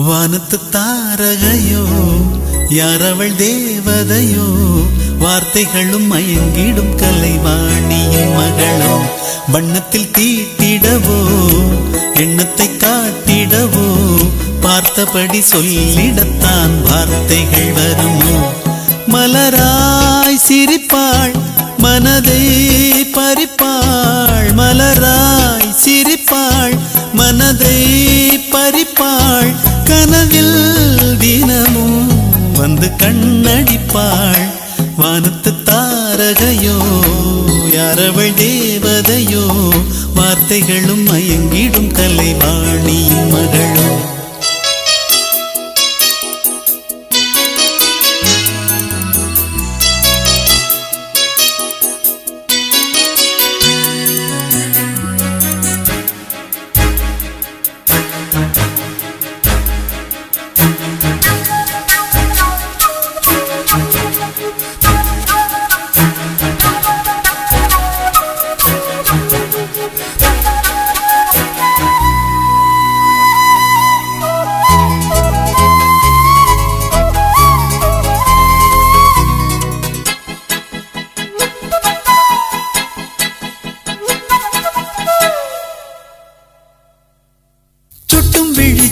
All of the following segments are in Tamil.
வானத்து தாரகையோ யாரவள் தேவதையோ வார்த்தைகளும் மயங்கிடும் கலைவாணியின் மகளோ வண்ணத்தில் தீட்டிடவோ எண்ணத்தை காட்டிடவோ பார்த்தபடி சொல்லிடத்தான் வார்த்தைகள் வருமோ மலராய் சிரிப்பாள் மனதை பறிப்பாள் மலராய் சிரிப்பாள் மனதை பறிப்பாள் கனவில் தினமும் வந்து கண்ணடிப்பாள் வானத்து தாரகையோ யாரவள் தேவதையோ வார்த்தைகளும் மயங்கிடும் கலைவாணியின் மகளோ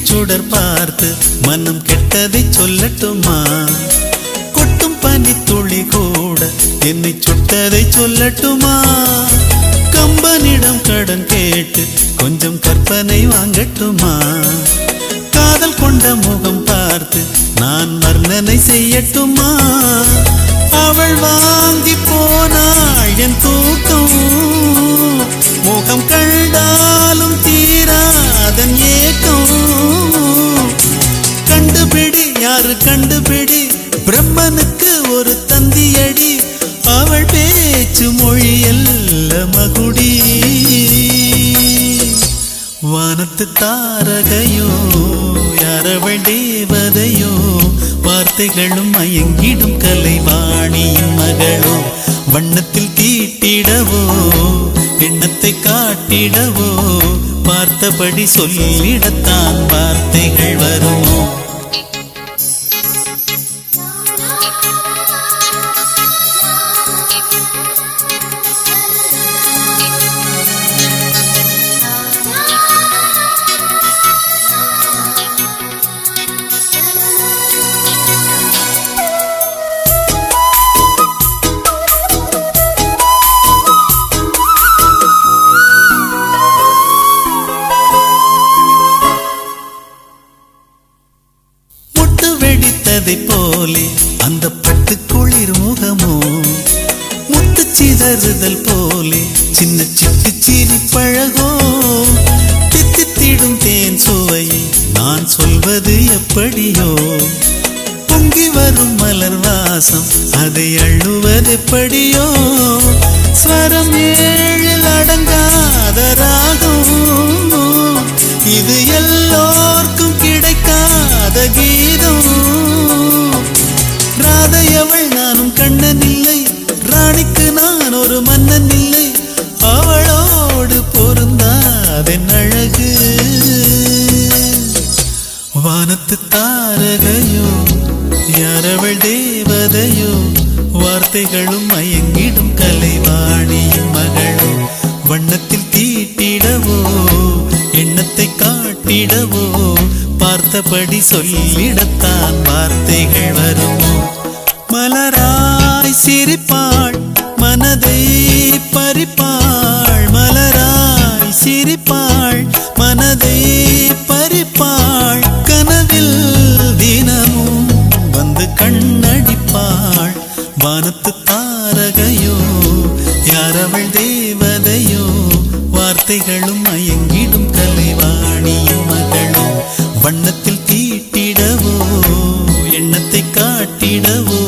சுடர் பார்த்து மனம் கெட்டதை சொல்லட்டுமா கொட்டும் பனி துளி கூட என்னை சுட்டதை சொல்லட்டுமா கம்பனிடம் கடன் கேட்டு கொஞ்சம் கற்பனை வாங்கட்டுமா காதல் கொண்ட முகம் பார்த்து நான் வர்ணனை செய்யட்டுமா அவள் வாங்கி போனாள் என் தூக்கம் முகம் கண்டாலும் தீராதன் ஏக்கம் கண்டுபிடி யாரு கண்டுபிடி பிரம்மனுக்கு ஒரு தந்தியடி அவள் பேச்சு மொழியல்ல மகுடி வானத்து தாரகையோ யாரவள் தேவதையோ வார்த்தைகளும் மயங்கிடும் கலைவாணியின் மகளோ வண்ணத்தில் தீட்டிடவோ எண்ணத்தை காட்டிடவோ பார்த்தபடி சொல்லிடத்தான் வார்த்தைகள் வருமோ போலே அந்த பட்டு குளிர் முகமோ முத்து சிதறுதல் போலே சின்ன சிட்டு சிரி பழகோ தித்தித்திடும் தேன் சுவையை நான் சொல்வது எப்படியோ பொங்கி வரும் மலர் வாசம் அதை அள்ளுவது எப்படியோ ஸ்வரம் ஏழில் அடங்காத ராகம் இது எல்லோர்க்கும் கிடைக்காத கீதம் ராதையவள் நானும் கண்ணன் இல்லை ராணிக்கு நான் ஒரு மன்னன் இல்லை அவளோடு பொருந்தாதென் அழகு வானத்து தாரகையோ யாரவள் தேவதையோ வார்த்தைகளும் மயங்கிடும் கலைவாணியின் மகளோ வண்ணத்தில் தீட்டிடவோ எண்ணத்தை காட்டிடவோ பார்த்தபடி சொல்லிடத்தான் வார்த்தைகள் வருமோ மலராய் சிரிப்பாள் மனதை பறிப்பாள் மலராய் சிரிப்பாள் மனதை பறிப்பாள் கனவில் தினமும் வந்து கண்ணடிப்பாள் வானத்து தாரகையோ யாரவள் தேவதையோ வார்த்தைகளும் மயங்கிடும் கலைவாணியின் மகளோ வண்ணத்தில் தீட்டிடவோ எண்ணத்தை காட்டிடவோ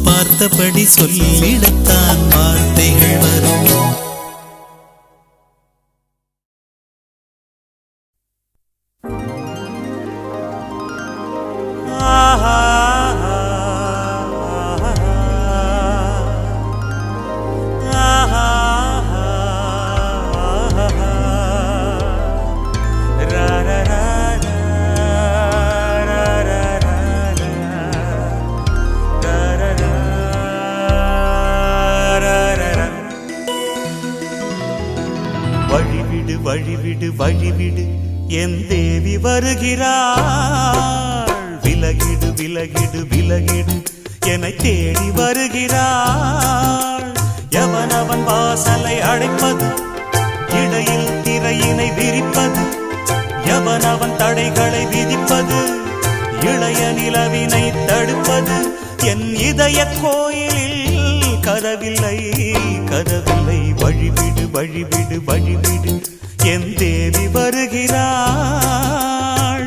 பார்த்தபடி சொல்லிடத்தான் வார்த்தைகள் வருமோ வழிவிடு வழிவிடு என் தேவி வருகிறாள் விலகிடு விலகிடு விலகிடு என்னை தேடி வருகிறாள் எவனவன் வாசலை அடைப்பது இடையில் திரையினை விரிப்பது எவனவன் தடைகளை விதிப்பது இளைய நிலவினை தடுப்பது என் இதய கோயிலில் கதவில்லை கதவில்லை வழிவிடு வழிவிடு வழிவிடு என் தேவி வருகிறாள்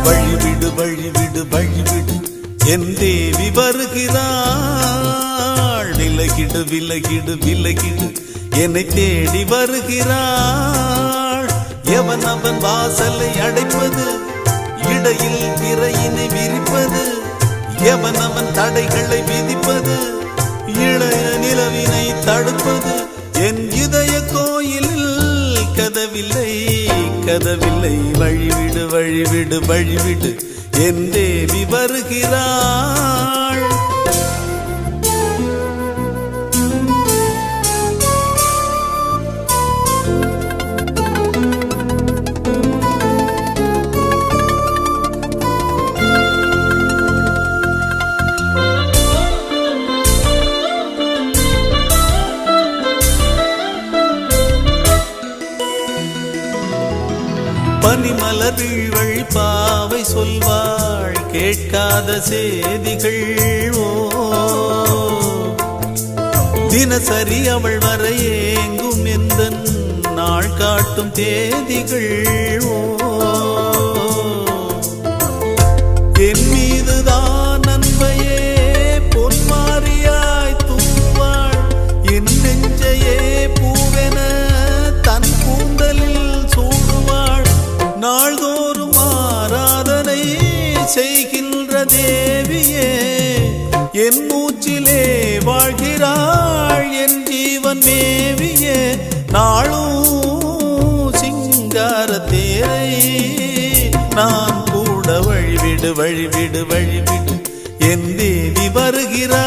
வழிவிடு வழிவிடு வழிவிடு என் தேவி வருகிறாள் விலகிடு விலகிடு விலகிடு என்னை தேடி வருகிறாள் எவன் அவன் வாசலை அடைப்பது இடையில் திரையினை விரிப்பது எவன் அவன் தடைகளை விதிப்பது இளைய நிலவினை தடுப்பது என் இதய கோயிலில் கதவில்லை கதவில்லை வழிவிடு வழிவிடு வழிவிடு என் தேவி வருகிறாள் பனிமலர் வீழ்வழி பாவை சொல்வாள் கேட்காத செய்திகள் ஓ தினசரி அவள் வர ஏங்கும் எந்த நாள் காட்டும் தேதிகள் ஓ என் மீதுதான் அன்பையே பொன்மாரியாய் தூவாள் என் நெஞ்சையே பூவென தன் கூந்தலில் சூடுவாள் நாள்தோறும் ஆராதனை செய்கின்ற தேவியே என் மூச்சிலே வாழ்கிறாள் என் ஜீவன் மேவியே நாளும் சிங்கார தேரை நான் கூட வழிவிடு வழிவிடு வழிவிடு என் தேவி வருகிறாள்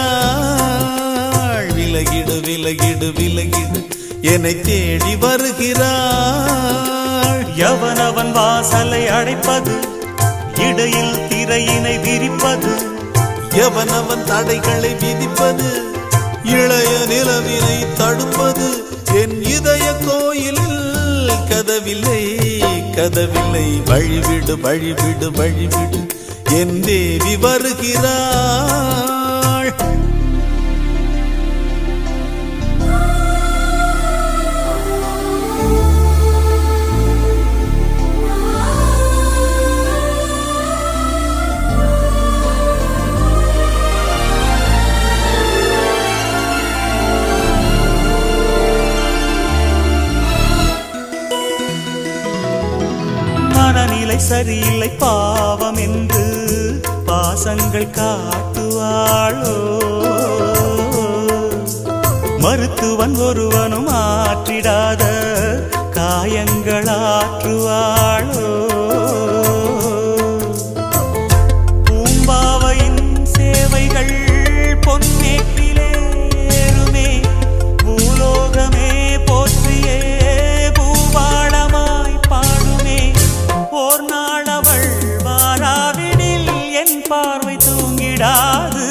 விலகிடு விலகிடு விலகிடு என்னை தேடி வருகிறாள் எவனவன் வாசலை அடைப்பது இடையில் திரையினை விரிப்பது எவனவன் தடைகளை விதிப்பது இளைய நிலவினை தடுப்பது என் இதய கோயிலில் கதவில்லை கதவில்லை வழிவிடு வழிவிடு வழிவிடு என் தேவி வருகிறாள் மனநிலை சரியில்லை பாவம் என்று பாசங்கள் காட்டுவாளோ மருத்துவன் ஒருவனும் ஆற்றிடாத காயங்களாற்றுவாளோ பூம்பாவையின் சேவைகள் பொன்னேற்றிலே ஏறுமே பூலோகமே போற்றியே பூபாளமாய் பாடுமே ஓர் நாள் அவள் வாராவிடில் என் பார்வை தூங்கிடாது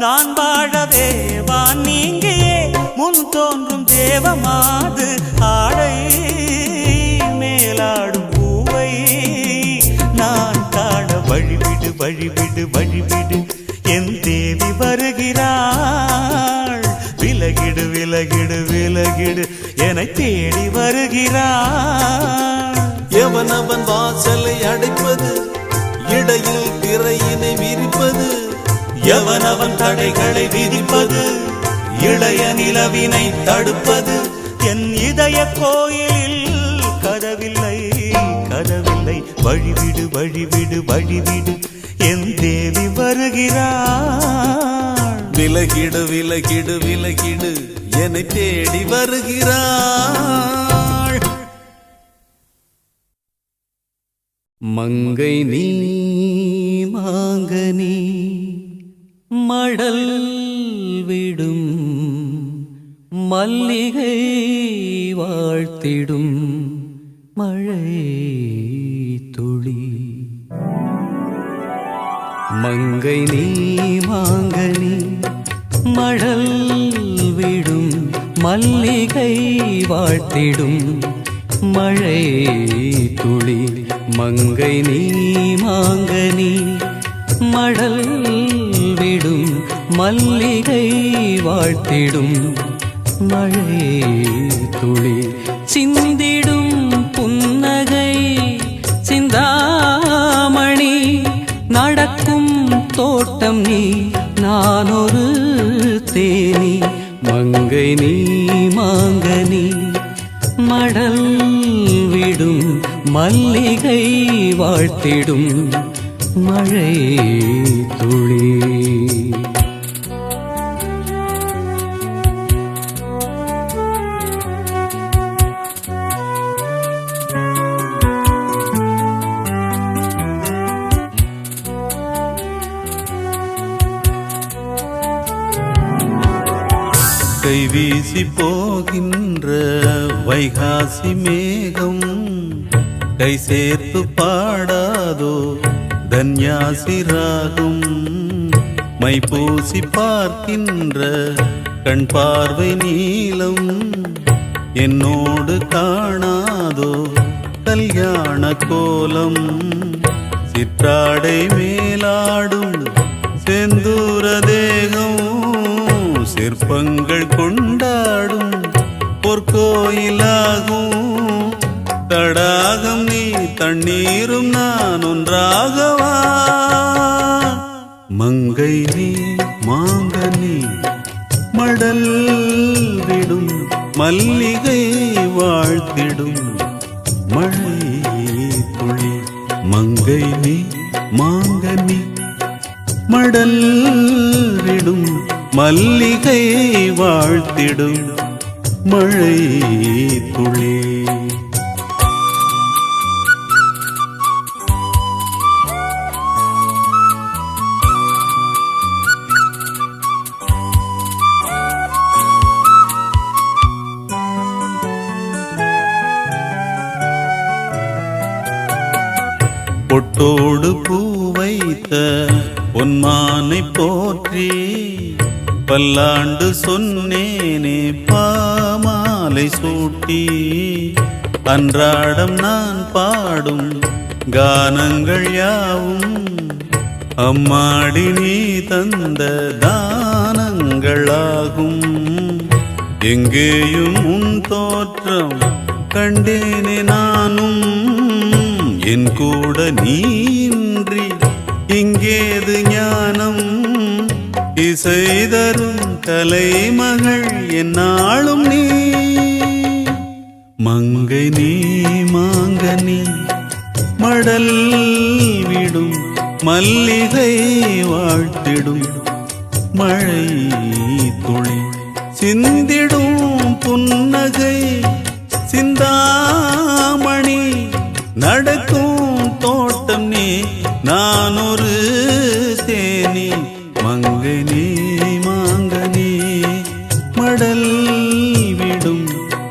நான் வாழவே வான் நீங்கியே முன் தோன்றும் தேவமாது ஆடை மேலாடும் பூவை நான் காண வழிவிடு வழிவிடு வழிவிடு என் தேவி வருகிறாள் விலகிடு விலகிடு விலகிடு என்னை தேடி வருகிறாள் எவனவன் வாசலை அடைப்பது இடையில் திரையினை விரிப்பது எவனவன் தடைகளை விதிப்பது இளைய நிலவினை தடுப்பது என் இதய கோயிலில் கதவில்லை கதவில்லை வழிவிடு வழிவிடு வழிவிடு என் தேவி வருகிறாள் விலகிடு விலகிடு விலகிடு என்னை தேடி வருகிறாள் மங்கை நீ மாங்கனி மடல் விடும் மல்லிகை வாழ்த்திடும் மழை துளி. மங்கை நீ மாங்கனி மழல் விடும் மல்லிகை வாழ்த்திடும் மழை துளி. மங்கை நீ மாங்கனி மழல் விடும் மல்லிகை வாழ்த்திடும் மழை துளி. சிந்திடும் புன்னகை சிந்தாமணி நடக்கும் தோட்டம் நீ நான் ஒரு தேனி. மங்கை நீ மாங்கனி மடல் விடும் மல்லிகை வாழ்த்திடும் மழை துளி. கைவீசி போகின்ற வைகாசி மேகம் கை சேர்த்து பாடாதோ தன்யாசி ராகம். மைபூசி பார்க்கின்ற கண் பார்வை நீளம் என்னோடு காணாதோ கல்யாண கோலம். சிற்றாடை மேலாடும் செந்தூர தேகம் சிற்பங்கள் கொண்டாடும் பொற்கோயிலாகும். தடாகம் நீ தண்ணீரும் நான் ஒன்றாகவா. மங்கை நீ மாங்கனி மடல் விடும் மல்லிகை வாழ்த்திடும் மழை துளி. மங்கை நீ மாங்கனி மடல் விடும் மல்லிகை வாழ்த்திடும் மழை துளி. பொட்டோடு பூ வைத்த பொன்மானை போற்றி பல்லாண்டு சொன்னேனே பாமாலை சூட்டி. அன்றாடம் நான் பாடும் கானங்கள் யாவும் அம்மாடி நீ தந்த தானங்களாகும். எங்கேயும் உன் தோற்றம் கண்டேனே நானும் என் கூட நீன்றி இங்கேது ஞானம். இசை தரும் கலைமகள் என்னாலும் நீ. மங்கை நீ மாங்கனி மடல் விடும் மல்லிகை வாழ்த்திடும் மழை துளி. சிந்திடும் புன்னகை சிந்தாமணி நடக்கும் தோட்டம் நீ நான் ஒரு தேனி. மங்கை நீ மாங்கனி மடல் விடும்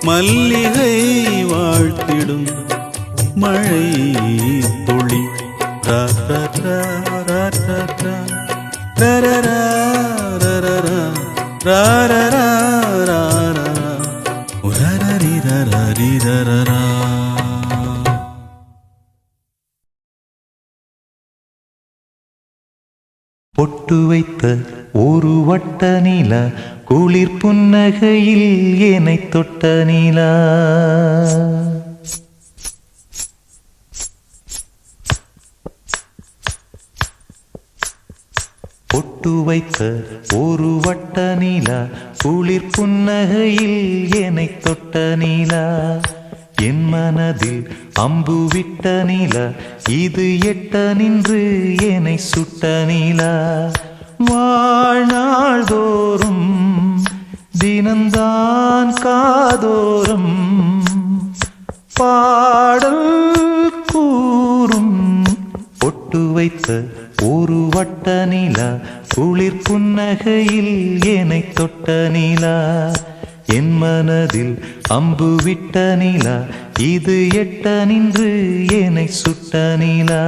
மல்லிகை வாழ்த்திடும் மழை துளி. ரா ரா ரா ரா ரா ரா ரா ரா ரா ரா ரா. பொட்டு வைத்த ஒரு வட்ட நிலா குளிர் புன்னகையில் என்னை தொட்ட நிலா. பொட்டு வைத்த ஒரு வட்ட நிலா குளிர் புன்னகையில் என்னை தொட்ட நிலா. என் மனதில் அம்பு விட்ட நிலா இது எட்ட நின்று என்னை சுட்ட நிலா. வாழ்நாள் தோறும் தினந்தான் காதோறும் பாடல் கூறும். பொட்டு வைத்த ஒரு வட்ட நிலா குளிர் புன்னகையில் என்னை தொட்ட நிலா. என் மனதில் அம்பு விட்ட நிலா இது எட்ட நின்று என்னை சுட்ட நிலா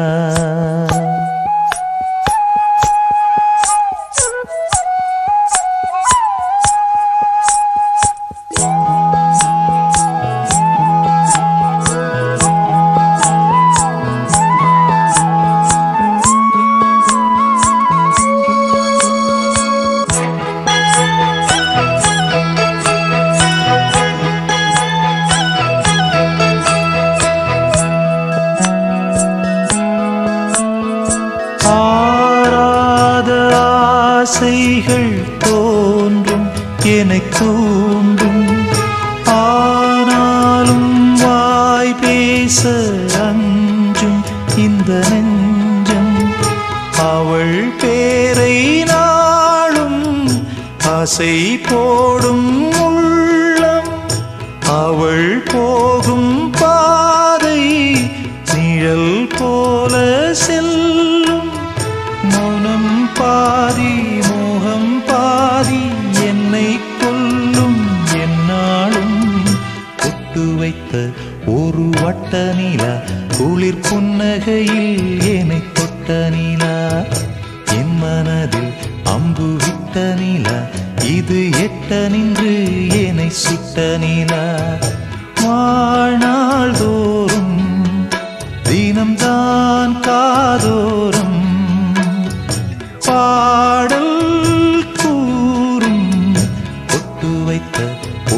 ஆசைகள் தோன்றும் என்னை தூண்டும் ஆனாலும் வாய் பேச அஞ்சும் இந்த நெஞ்சம் அவள் பேரை நாளும் ஆசை போடும் உள்ளம் அவள் போகும் பாதை நிழல் போல செல்லும் மௌனம் பாதி மோகம் பாதி என்னை கொல்லும் என்னாலும் பொட்டு வைத்த ஒரு வட்ட நிலா குளிர் புன்னகையில் என்னை தொட்ட நிலா என் மனதில் அம்பு விட்ட நிலா இது எட்ட நின்று என்னை சுட்ட நிலா வாழ்நாள் தோறும் தினம்தான் காதோறும் பாடல் கூறும் பொட்டு வைத்த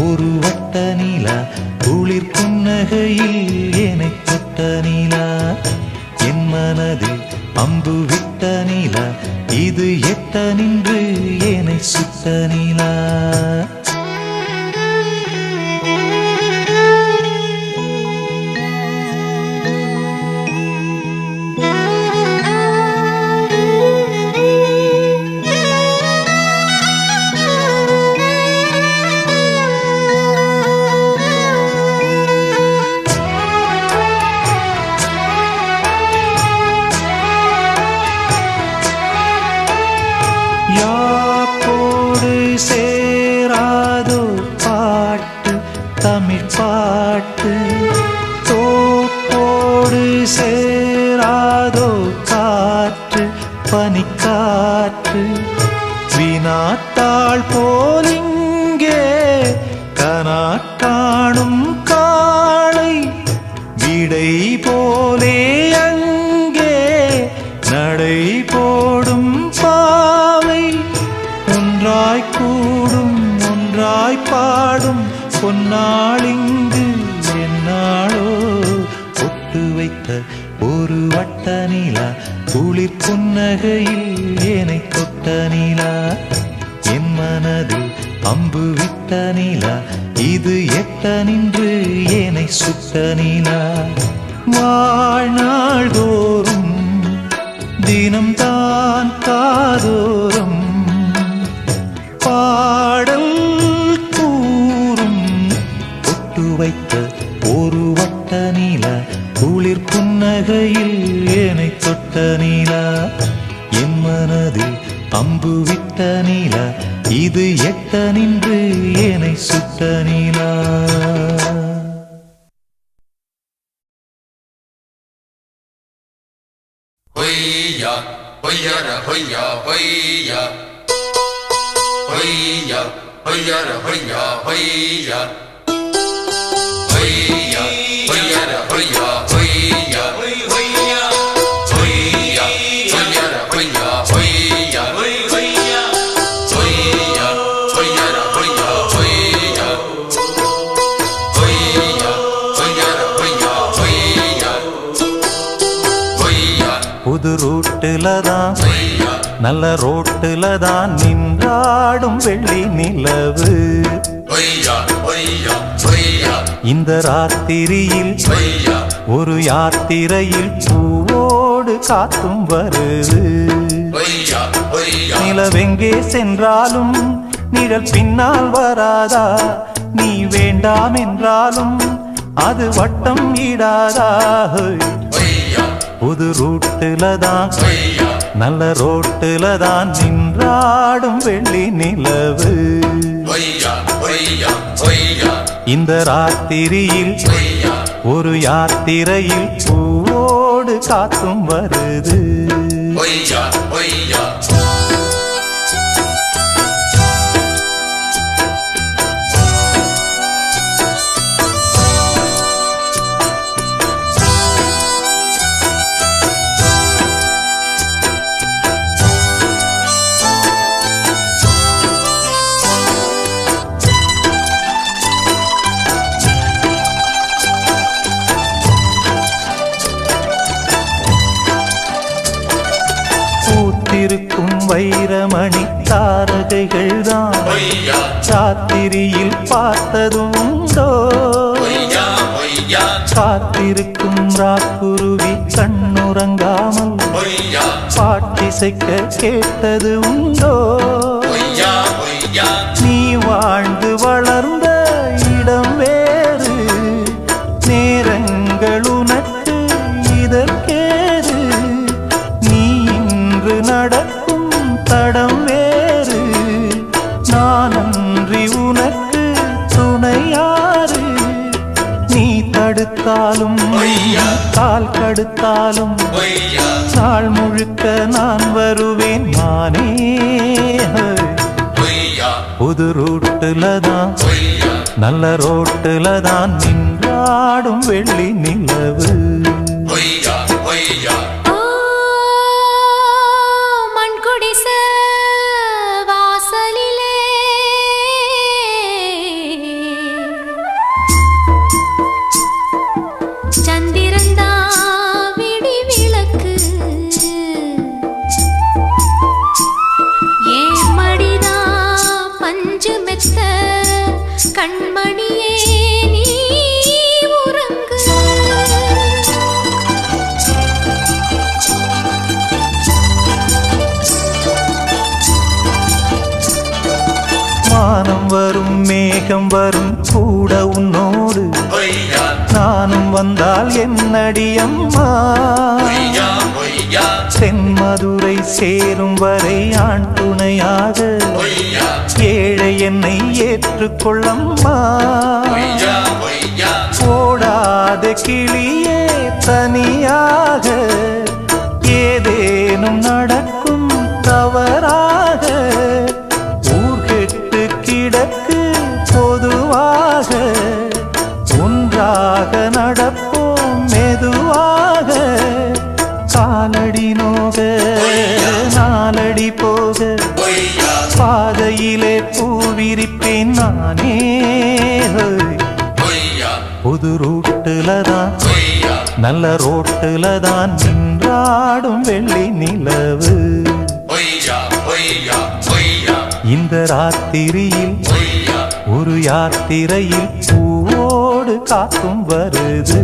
ஒரு வட்ட நிலா குளிர் புன்னகையில் என்னை தொட்ட நிலா என் மனதில் அம்பு விட்ட நிலா இது எட்ட நின்று என்னை சுட்ட நிலா யாக்கோடு சேராதோ பாட்டு தமிழ் பாட்டு தோப்போடு சேராதோ காற்று பனிக்காற்று வினாத்தாள் போலிங்கே கனாக்காணும் காளை விடை போலே அங்கே நடை போடும் பாவை ஒன்றாய் கூடும் ஒன்றாய் பாடும் பொன்னாளிங்கு என்னாளோ பொட்டு வைத்த ஒரு வட்ட நிலா குளிர் புன்னகையில் என்னை தொட்ட நிலா என் மனதில் அம்பு விட்ட நிலா இது எட்ட நின்று என்னை சுட்ட நிலா வாழ்நாள் தோறும் தினம்தான் காதோறும் பாடல் கூறும் பொட்டு வைத்த ஒரு வட்ட நிலா குளிர் புன்னகையில் என்னை தொட்ட நிலா என் மனதில் அம்பு விட்ட நிலா இது எட்ட நின்று என்னை சுட்ட நிலா Hoya, hoya ra hoya, hoya. Hoya, hoya ra hoya, hoya. Hoya, hoya ra hoya, hoya. Hoya, hoya, hoya ra hoya, hoya. Hoya, hoya ra hoya, hoya. Hoya, hoya ra hoya, hoya. Hoya. புது ரூட்டுல தான் நல்ல ரோட்டுல தான் நின்றாடும் வெள்ளி நிலவு இந்த ராத்திரியில் ஒரு யாத்திரையில் பூவோடு காத்தும் வருது நிலவெங்கே சென்றாலும் நிழல் பின்னால் வராதா நீ வேண்டாம் என்றாலும் அது வட்டம் ஈடாதா புது ரூட்டுல தான் நல்ல ரோட்டுல தான் நின்றாடும் வெள்ளி நிலவு ஒய்யா ஒய்யா ஒய்யா இந்த ராத்திரியில் ஒய்யா ஒரு யாத்திரையில் பூவோடு காத்தும் வருது ஒய்யா ஒய்யா பூத்திருக்கும் வைரமணி தாரகைகள் தான் ஒய்யா ராத்திரியில் பார்த்ததும் உண்டோ ஒய்யா ஒய்யா காத்திருக்கும் ராக்குருவி கண்ணுறங்காமல் ஒய்யா பாட்டிசைக்க கேட்டது உண்டோ ஒய்யா ஒய்யா நீ வாழ்ந்து வளர்ந்த இடம் வேறு நேரங்கள் உனக்கு இதற்கேது நீ இன்று நடக்கும் தடம் வேறு நான் அன்றி உனக்கு துணையாறு நீ தடுத்தாலும் கால் கடுத்தாலும் ஒய்யா நாள் முழுக்க நான் வருவேன் நானே ஒய்யா புது ரூட்டுல தான் ஒய்யா நல்ல ரோட்டுல தான் நின்றாடும் வெள்ளி நிலவு ஒய்யா ஒய்யா ஓ மண்குடிச வாசலிலே சந்திரந்தா விடி விளக்கு ஏன் மடிதா பஞ்சு மெத்த கண்மணியே நீ உறங்கு மானம் வரும் மேகம் வரும் கூட உன்னோடு ஒய்யா நானும் வந்தால் என்னடி அம்மா ஒய்யா ஒய்யா தென்மதுரை சேரும் வரை ஆண் துணையாக ஒய்யா ஏழை என்னை ஏற்றுக்கொள்ளம்மா ஒய்யா ஒய்யா ஓடாத கிளியே தனியாக ஏதேனும் நடக்கும் தவறாக ஊர்கெட்டு கிடக்கு பொதுவாக ஒன்றாக நடப்போம் மெதுவாக காலடி நோக நாலடி போக ஒய்யா பாதையிலே பூவிரிப்பேன் நானே ஒய்யா புது ரூட்டுல தான் ஒய்யா நல்ல ரோட்டுல தான் நின்றாடும் வெள்ளி நிலவு ஒய்யா ஒய்யா ஒய்யா இந்த ராத்திரியில் ஒய்யா ஒரு யாத்திரையில் பூவோடு காத்தும் வருது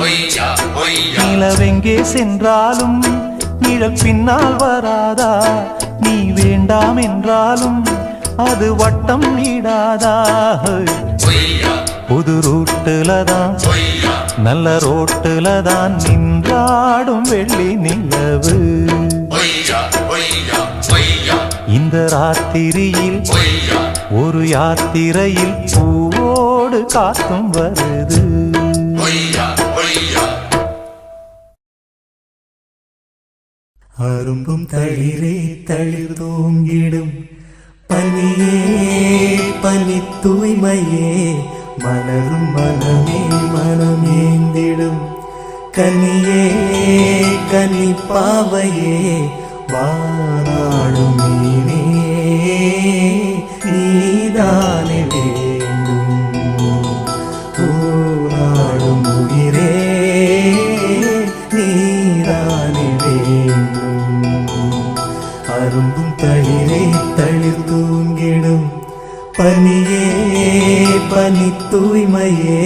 ஒய்யா ஒய்யா நிலவெங்கே சென்றாலும் நிழல் பின்னால் வராதா நீ வேண்டாம் என்றாலும் அது வட்டம் இடாதா ஒய்யா புது ரூட்டுல தான் ஒய்யா நல்ல ரோட்டுல தான் நின்றாடும் வெள்ளி நிலவு ஒய்யா ஒய்யா ஒய்யா இந்த ராத்திரியில் ஒய்யா ஒரு யாத்திரையில் பூவோடு காத்தும் வருது ஒய்யா ஒய்யா அரும்பும் தளிரே தளிர் தூங்கிடும் பனியே பனி தூய்மையே மலரும் மனமே மனமேந்திடும் கனியே கனி பாவையே வாராடும் மீனே நீதானே வேண்டும் ஊராடும் உயிரே நீதானே வேண்டும் அரும்பும் தளிரே தளிர் தூங்கிடும் பனியே பனி தூய்மையே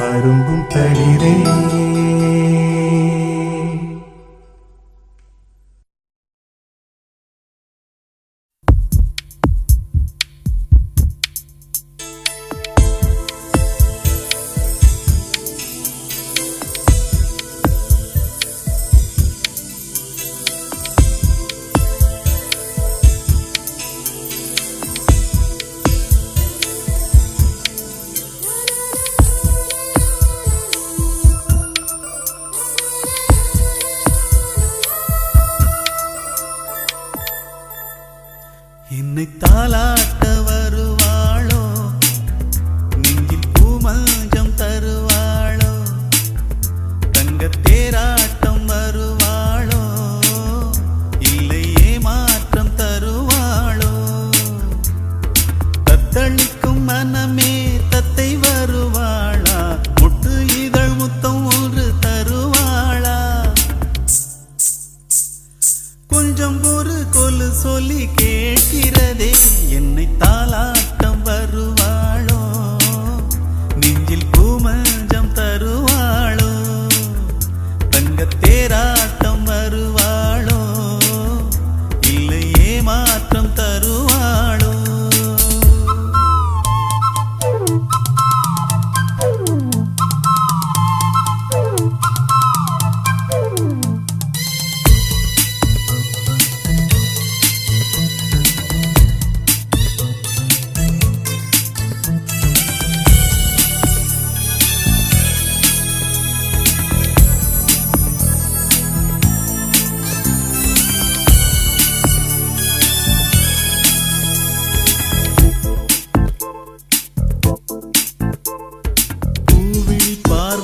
அரும்பும் தளிரே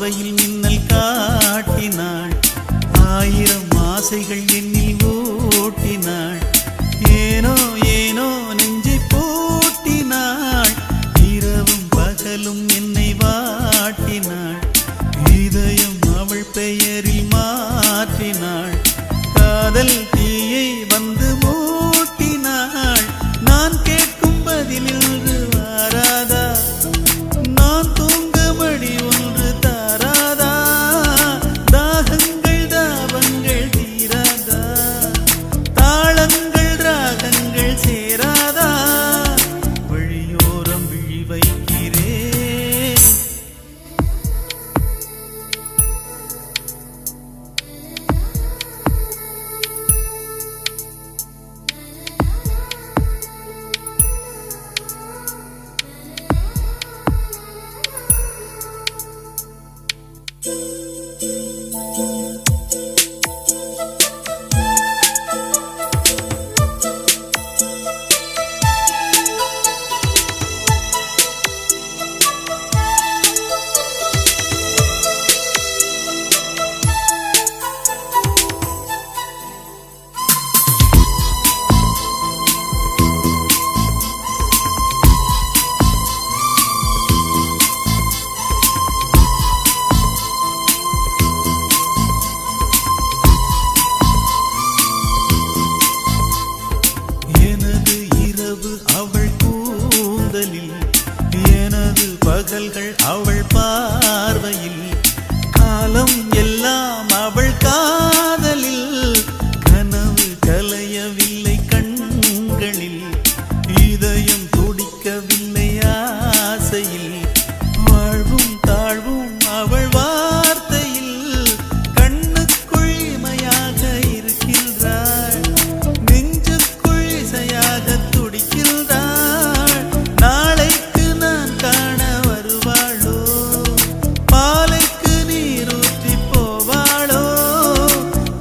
பார்வையில் மின்னல் காட்டினாள், 1000 ஆசைகள் எண்ணில் ஓட்டினாள். ஏனோ ஏனோ நெஞ்சை பூட்டினாள், இரவும் பகலும் என்னை வாட்டினாள். இதயம் அவள் பெயரில் மாற்றினாள், காதல் தீயை வந்து மூட்டினாள். நான் கேட்கும் பதிலில் வாராதா, நான் தூங்கபடி ஒன்று தாராதா, தாகங்கள் தாபங்கள் தீராதா, தாளங்கள் ராகங்கள் சேராதா, வழியோரம் விழி வைக்கிறேன். எனது இரவு அவள் கூந்தலில், எனது பகல்கள் அவள் பார்வையில், காலம் எல்லாம் அவள் காதலில். கனவு கலையவில்லை கண்களில், இதயம் துடிக்கவில்லை ஆசையில். வாழ்வும் தாழ்வும் அவள் வார்த்தையில், கண்ணுக்குள் இமையாக இருக்கின்றாள், நெஞ்சுக்குள் இசையாக துடிக்கின்றாள். நாளைக்கு நான் காண வருவாளோ, பாலைக்கு நீரூற்றி போவாளோ,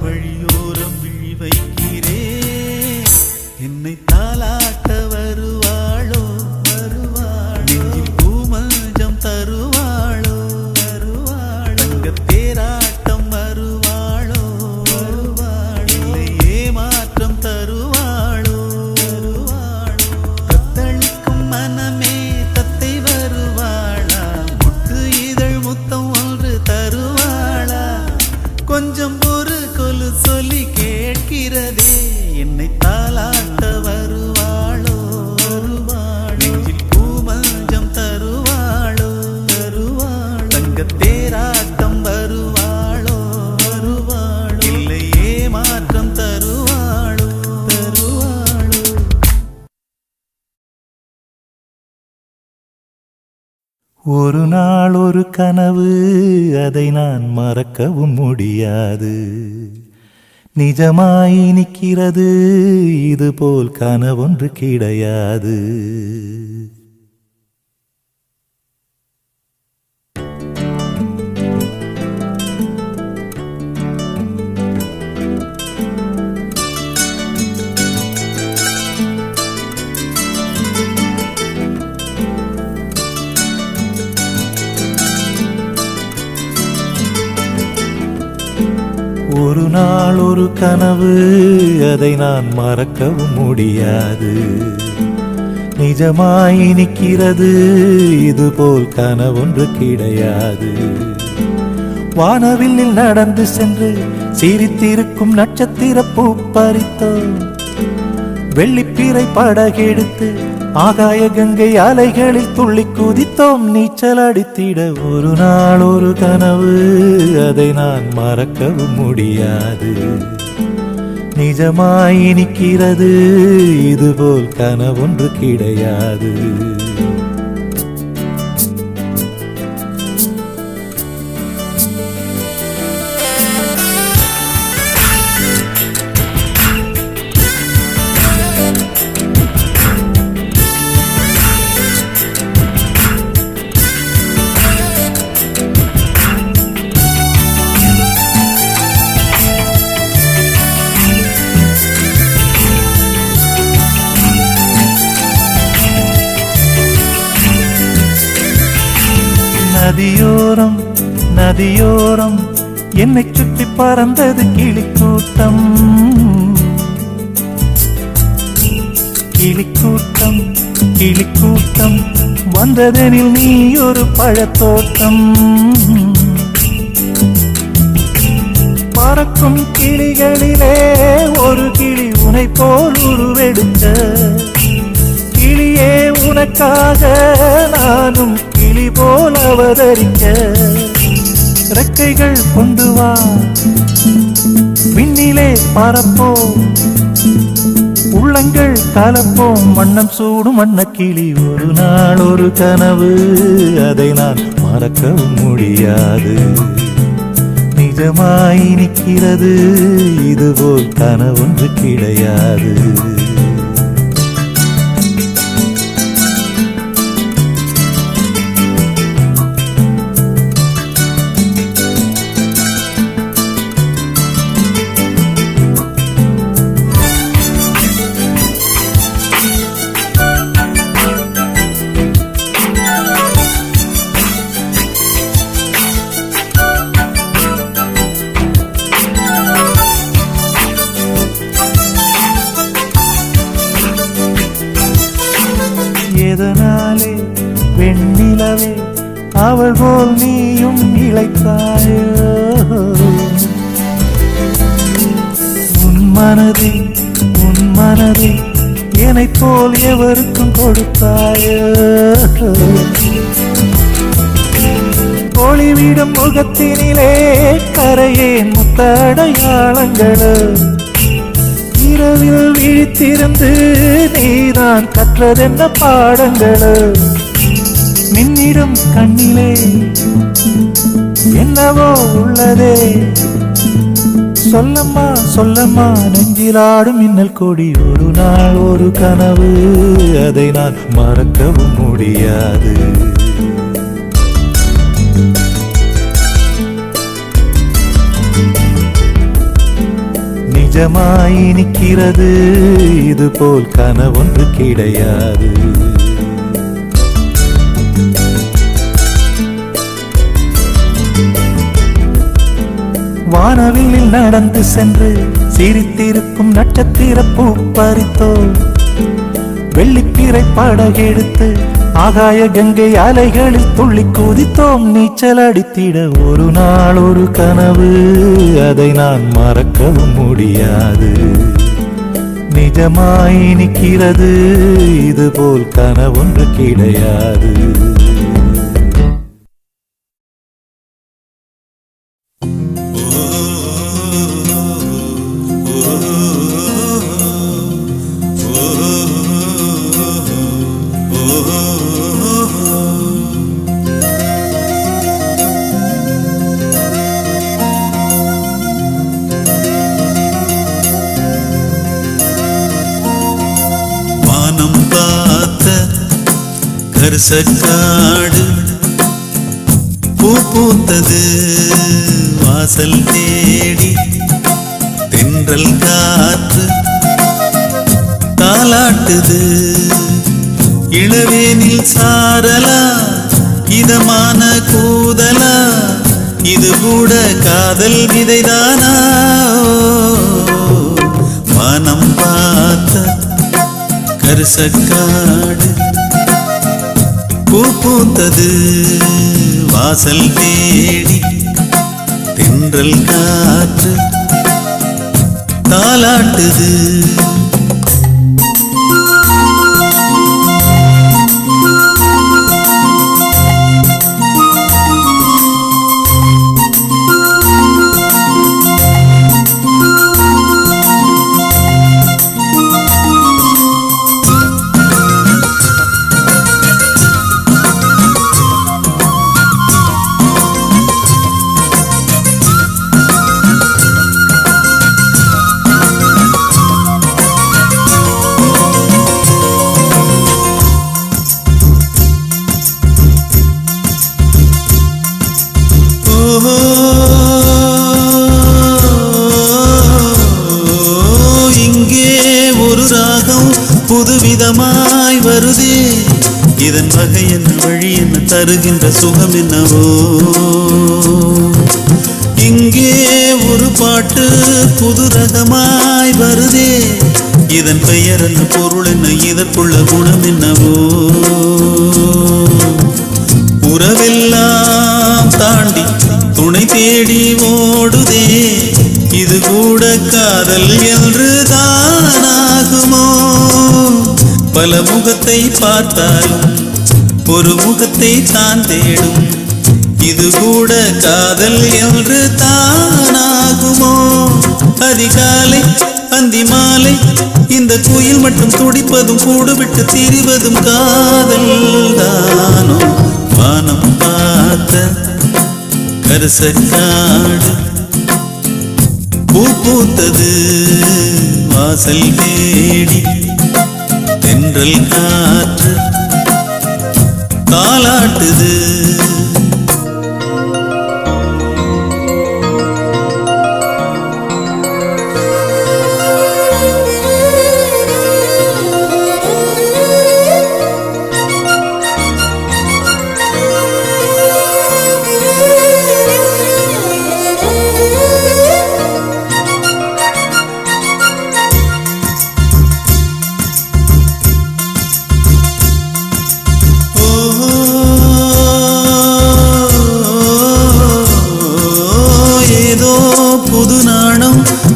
வழியோரம் விழி வைக்கிறேன். என்னை தாலாட்ட வருவாளோ, நெஞ்சில் பூமஞ்சம் தருவாளோ, தங்கத் தேராட்டம் வருவாளோ, இல்லை ஏமாற்றம் தருவாளோ, தத்தளிக்கும் மனமே தத்தை வருவாளா, முட்டு இதழ் முத்தம் ஒன்று தருவாளா, கொஞ்சம் ஒரு கொலு சொல்லி கேட்கிறதே, என்னை தாலாட்ட வருவாளோ, நெஞ்சில் பூமஞ்சம் தருவாளோ, தங்கத் தேராட்டம் வருவாளோ, இல்லை ஏமாற்றம் தருவாளோ. ஒரு நாள் ஒரு கனவு, அதை நான் மறக்கவும் முடியாது. நிஜமாய் நிற்கிறது, இதுபோல் கனவொன்று கிடையாது. ஒரு நாள் ஒரு கனவு, அதை நான் மறக்கவும் முடியாது. நிஜமாய் நிற்கிறது, இதுபோல் கனவொன்று கிடையாது. வானவில்லில் நடந்து சென்று சிரித்திருக்கும் நட்சத்திர பூ பறித்தோம், வெள்ளிப்பிறை படகெடுத்து ஆகாய கங்கை அலைகளில் துள்ளி குதித்தோம் நீச்சல் அடித்திட. ஒரு நாள் ஒரு கனவு, அதை நான் மறக்கவும் முடியாது. நிஜமாய் நிற்கிறது, இதுபோல் கனவொன்று கிடையாது. நதியோரம் என்னை சுற்றி பறந்தது கிளிக்கூட்டம். கிளிக்கூட்டம் கிளிக்கூட்டம் வந்ததெனில் நீ ஒரு பழத்தோட்டம். பறக்கும் கிளிகளிலே ஒரு கிளி உனை போல் உருவெடுக்க, கிளியே உனக்காக நானும் கிளி போல் அவதரிக்க. ரெக்கைகள் கொண்டு வா விண்ணிலே பறப்போம், உள்ளங்கள் கலப்போம், வண்ணம் சூடும் வண்ண கிளி. ஒரு நாள் ஒரு கனவு, அதை நான் மறக்கவும் முடியாது. நிஜமாய் நிற்கிறது, இதுபோல் கனவொன்று கிடையாது. எதனாலே வெண்ணிலவே அவள் போல் நீயும் இளைத்தாயோ? உன் மனதை என்னைப் போல் எவருக்கும் கொடுத்தாயோ? ஒளிவிடும் முகத்தினிலே கரையேன் முத்தடையாளங்களோ? இரவில் விழித்திருந்து நீதான் கற்றதென்ன பாடங்களோ? மின்னிடும் கண்ணிலே என்னவோ உள்ளதே, சொல்லம்மா சொல்லம்மா நெஞ்சிலாடும் மின்னல் கொடி. ஒரு நாள் ஒரு கனவு, அதை நான் மறக்கவும் முடியாது. நிஜமாய் நிற்கிறது, இதுபோல் கனவொன்று கிடையாது. வானவில்லில் நடந்து சென்று சிரித்திருக்கும் நட்சத்திர பூ பறித்தோ, வெள்ளிப்பிறை படகெடுத்து ஆகாய கங்கை அலைகளில் துள்ளி குதித்தோம் நீச்சல் அடித்திட. ஒரு நாள் ஒரு கனவு, அதை நான் மறக்கவும் முடியாது. நிஜமாய் நிற்கிறது, இதுபோல் கனவொன்று கிடையாது. கரிசக்காடு பூ பூத்தது வாசல் தேடி, தென்றல் காற்று தாலாட்டுது. இளவேனில் சாரலா இதமான கூதலா, இது கூட காதல் விதைதானா? வானம் பார்த்த கரிசக்காடு பூ பூத்தது வாசல் தேடி, தென்றல் காற்று தாலாட்டுது. புதுவிதமாய் வருதே, இதன் வகை என்ன வழி என்ன தருகின்ற சுகம் என்னவோ? புது ரகமாய் வருதே. இதன் பெயர் என்ன, பொருள் என்ன, இதற்குள்ள குணம் என்னவோ? உறவெல்லாம் தாண்டி துணை தேடி ஓடுதே. இது கூட காதல் என்று தானாகுமோ? பல முகத்தை பார்த்தாலும் ஒரு முகத்தை தான் தேடும். இது கூட காதல் என்று தானாகுமோ? அதிகாலை அந்தி மாலை இந்த குயில் மட்டும் துடிப்பதும் கூடு விட்டு திரிவதும் காதல் தானோ? வானம் பார்த்த கரிசக்காடு பூ பூத்தது வாசல் தேடி. தென்றல் காற்று தாலாட்டுது.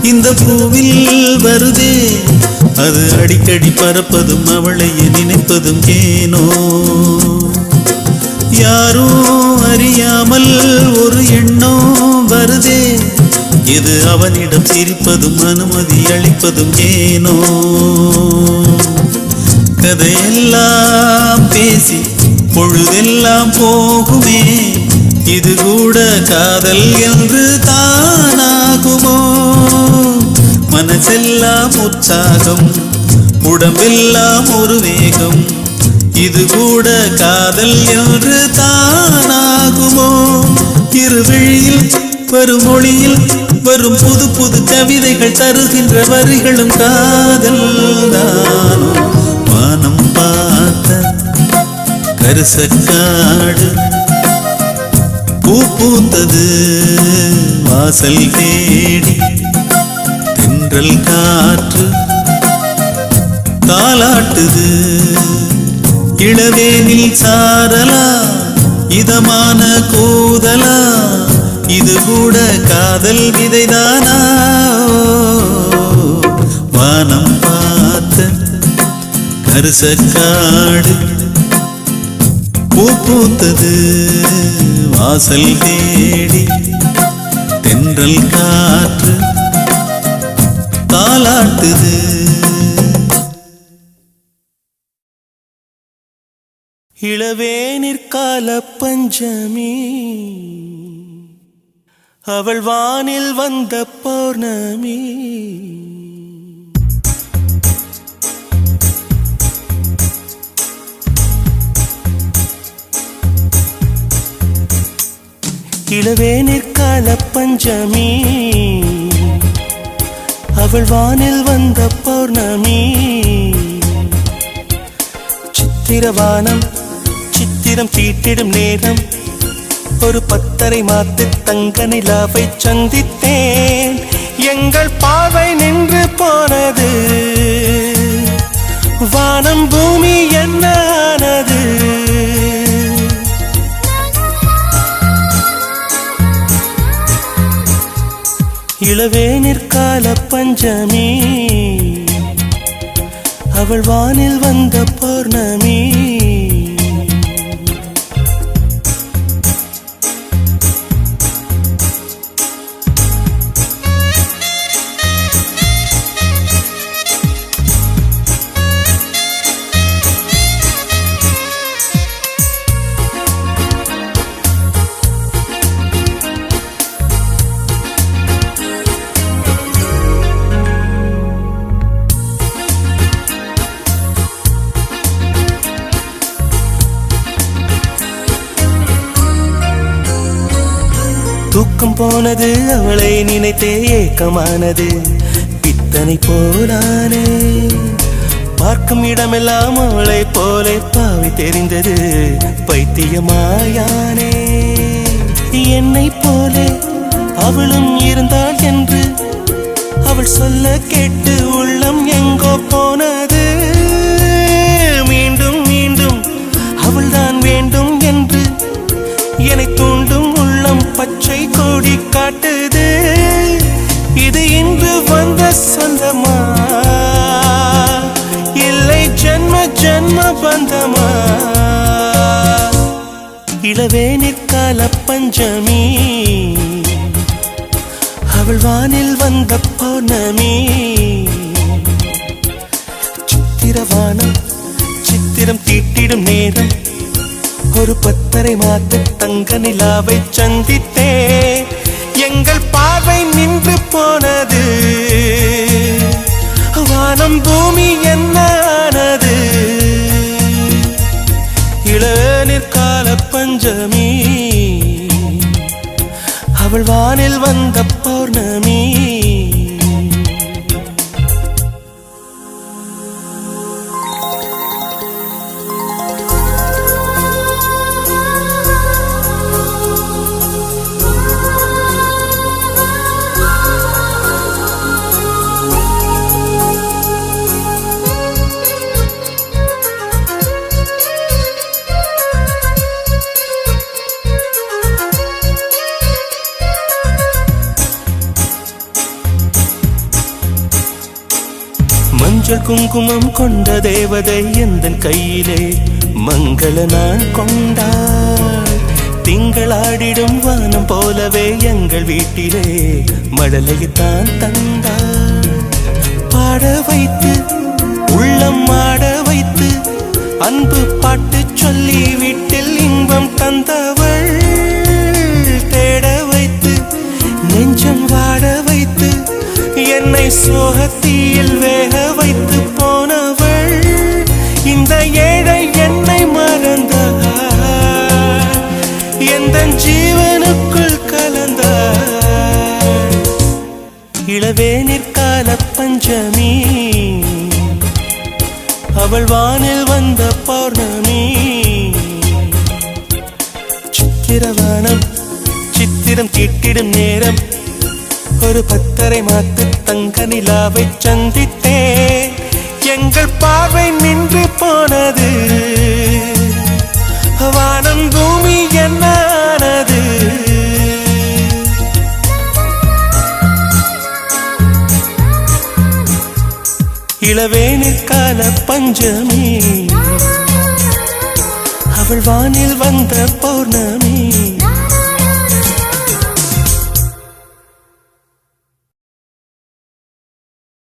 இந்த பூவில் வருதே, அது அடிக்கடி பறப்பதும் அவளையே நினைப்பதும் ஏனோ? யாரோ அறியாமல் ஒரு எண்ணம் வருதே, இது அவனிடம் சிரிப்பதும் அனுமதி அளிப்பதும் ஏனோ? கதையெல்லாம் பேசி பொழுதெல்லாம் போகுமே, இது கூட காதல் என்று தானாகுமோ? மனசெல்லாம் உற்சாகம், உடம்பெல்லாம் ஒரு வேகம், இது கூட காதல் என்று தானாகுமோ? இருவிழியில் வரும் மொழியில் வரும் புது புது கவிதைகள் தருகின்ற வரிகளும் காதல் தானோ? வானம் பார்த்த கரிசக்காடு பூ பூத்தது வாசல் தேடி. தென்றல் காற்று தாலாட்டுது. இளவேனில் சாரலா இதமான கூதலா, இது கூட காதல் விதைதானா? வானம் பார்த்த கரிசக்காடு பூ பூத்தது வாசல் தேடி. தென்றல் காற்று தாலாட்டுது. இளவேனிற்கால பஞ்சமி, அவள் வானில் வந்த பௌர்ணமி. இளவேனிற்கால பஞ்சமி, அவள் வானில் வந்த பௌர்ணமி. சித்திரவானம் சித்திரம் தீட்டிடும் நேரம், ஒரு 10:30 மாத்து தங்க நிலாவை சந்தித்தேன். எங்கள் பார்வை நின்று போனது, வானம் பூமி என்ன ஆனது? இளவேனிற்கால பஞ்சமி, அவள் வானில் வந்த பௌர்ணமி. தூக்கம் போனது, அவளை நினைத்தே ஏக்கமானது. பித்தனை போலானே, பார்க்கும் இடமெல்லாம் அவளை போலே பாவை தெரிந்தது. பைத்தியமாயானே, என்னை போலே அவளும் இருந்தாள் என்று அவள் சொல்ல கேட்டு உள்ளம் எங்கோ போனது. மீண்டும் மீண்டும் அவள்தான் வேண்டும் என்று என்னை தூண்டும் உள்ளம் பச்சை கொடி காட்டுது. இது இன்று வந்த சொந்தமா இல்லை ஜன்ம ஜன்ம பந்தமா? இளவேனிற்கால பஞ்சமி அவள் வானில் வந்த பௌர்ணமி. சித்திரவானம் சித்திரம் தீட்டிடும் நேரம் ஒரு 10:30 மாத தங்க நிலாவை சந்தித்தே எங்கள் பார்வை நின்று போனது. வானம் பூமி என்ன ஆனது? இளநீர்கால பஞ்சமி அவள் வானில் வந்த பௌர்ணமி. மஞ்சள் குங்குமம் கொண்ட தேவதை எந்தன் கையிலே மங்கள நான் கொண்டாள். திங்களாடிடும் வானம் போலவே எங்கள் வீட்டிலே மழலையைத்தான் தந்தாள். பாட வைத்து உள்ளம் ஆட வைத்து அன்பு பாட்டு சொல்லி வீட்டில் இன்பம் தந்தவள். தேட வைத்து நெஞ்சம் வாட வைத்து என்னை சோகத்தீயில் வேக வைத்து போனவள். இந்த ஏழை என்னை மறந்தாள், எந்த ஜீவனுக்குள் கலந்தாள். இளவேனிற்கால பஞ்சமி அவள் வானில் வந்த பௌர்ணமி. சித்திரவானம் சித்திரம் தீட்டிடும் நேரம் ஒரு 10:30 மாத தங்க நிலாவை சந்தித்தே எங்கள் பார்வை நின்று போனது. வானம் பூமி என்ன ஆனது? இளவேனிற்கால பஞ்சமி அவள் வானில் வந்த பௌர்ணமி.